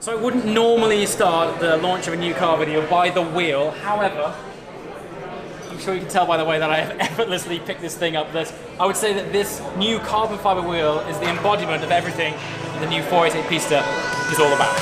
So I wouldn't normally start the launch of a new car video by the wheel, however, I'm sure you can tell by the way that I have effortlessly picked this thing up. I would say that this new carbon fiber wheel is the embodiment of everything the new 488 Pista is all about.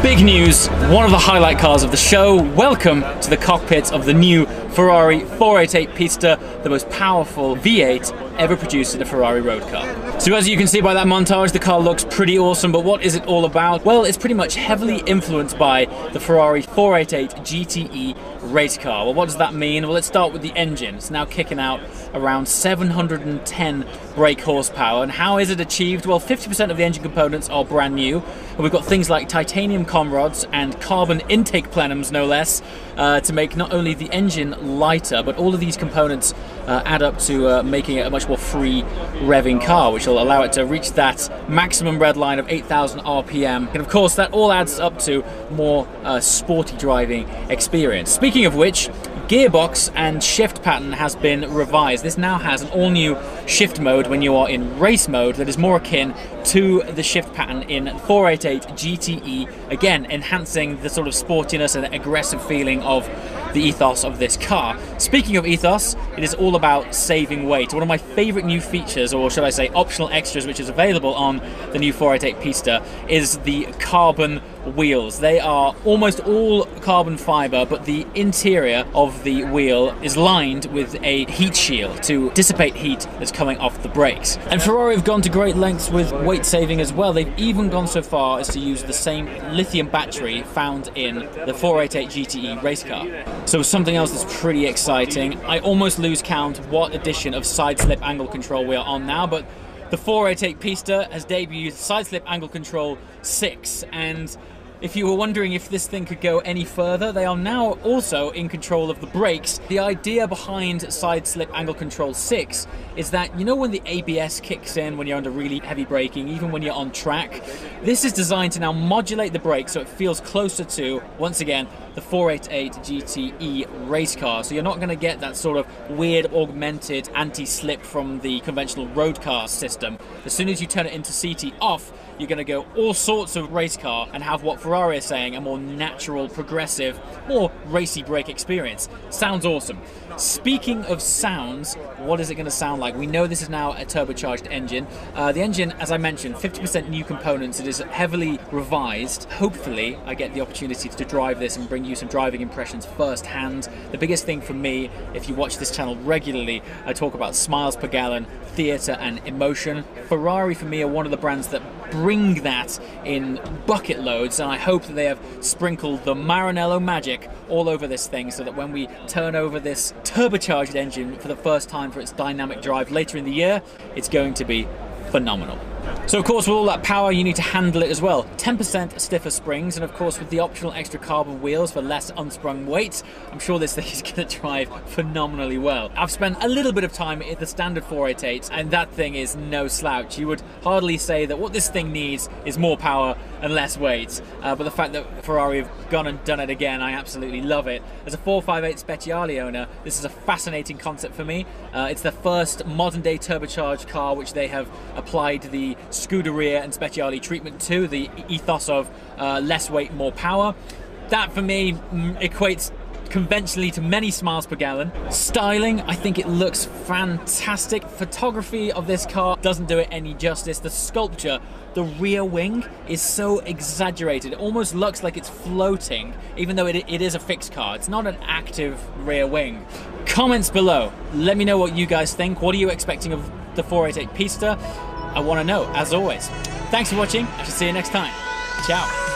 Big news, one of the highlight cars of the show. Welcome to the cockpit of the new Ferrari 488 Pista, the most powerful V8 ever produced in a Ferrari road car. So as you can see by that montage, the car looks pretty awesome, but what is it all about? Well, it's pretty much heavily influenced by the Ferrari 488 GTE race car. Well, what does that mean? Well, let's start with the engine. It's now kicking out around 710 brake horsepower. And how is it achieved? Well, 50% of the engine components are brand new. And we've got things like titanium com rods and carbon intake plenums, no less, to make not only the engine lighter, but all of these components add up to making it a much more free revving car, which will allow it to reach that maximum red line of 8,000 RPM. And of course, that all adds up to more sporty driving experience. Speaking of which, gearbox and shift pattern has been revised. This now has an all-new shift mode when you are in race mode that is more akin to the shift pattern in 488 GTE, again enhancing the sort of sportiness and aggressive feeling of the ethos of this car. Speaking of ethos, it is all about saving weight. One of my favorite new features, or should I say optional extras, which is available on the new 488 Pista, is the carbon wheels. They are almost all carbon fiber, but the interior of the wheel is lined with a heat shield to dissipate heat that's coming off the brakes. And Ferrari have gone to great lengths with weight saving as well. They've even gone so far as to use the same lithium battery found in the 488 GTE race car. So something else that's pretty exciting, I almost lose count what edition of side slip angle control we are on now, but the 488 Pista has debuted side slip angle control 6, and if you were wondering if this thing could go any further, they are now also in control of the brakes. The idea behind side slip angle control 6 is that, you know, when the ABS kicks in when you're under really heavy braking, even when you're on track, this is designed to now modulate the brake so it feels closer to, once again, the 488 GTE race car. So you're not going to get that sort of weird augmented anti-slip from the conventional road car system. As soon as you turn it into CT off, you're going to go all sorts of race car and have what Ferrari is saying, a more natural, progressive, more racy brake experience. Sounds awesome. Speaking of sounds, what is it going to sound like? We know this is now a turbocharged engine. The engine, as I mentioned, 50% new components. It is heavily revised. Hopefully, I get the opportunity to drive this and bring you some driving impressions firsthand. The biggest thing for me, if you watch this channel regularly, I talk about smiles per gallon, theatre and emotion. Ferrari, for me, are one of the brands that bring that in bucket loads, and I hope that they have sprinkled the Maranello magic all over this thing so that when we turn over this turbocharged engine for the first time for its dynamic drive later in the year, it's going to be phenomenal. So of course, with all that power, you need to handle it as well. 10% stiffer springs, and of course with the optional extra carbon wheels for less unsprung weight, I'm sure this thing is going to drive phenomenally well. I've spent a little bit of time in the standard 488, and that thing is no slouch. You would hardly say that what this thing needs is more power and less weight, but the fact that Ferrari have gone and done it again, I absolutely love it. As a 458 Speciale owner, this is a fascinating concept for me. It's the first modern day turbocharged car which they have applied the Scuderia and Speciale treatment to, the ethos of less weight, more power. That for me equates conventionally to many smiles per gallon. Styling, I think it looks fantastic. Photography of this car doesn't do it any justice. The sculpture, the rear wing is so exaggerated. It almost looks like it's floating, even though it is a fixed car. It's not an active rear wing. Comments below. Let me know what you guys think. What are you expecting of the 488 Pista? I want to know, as always. Thanks for watching. I shall see you next time. Ciao.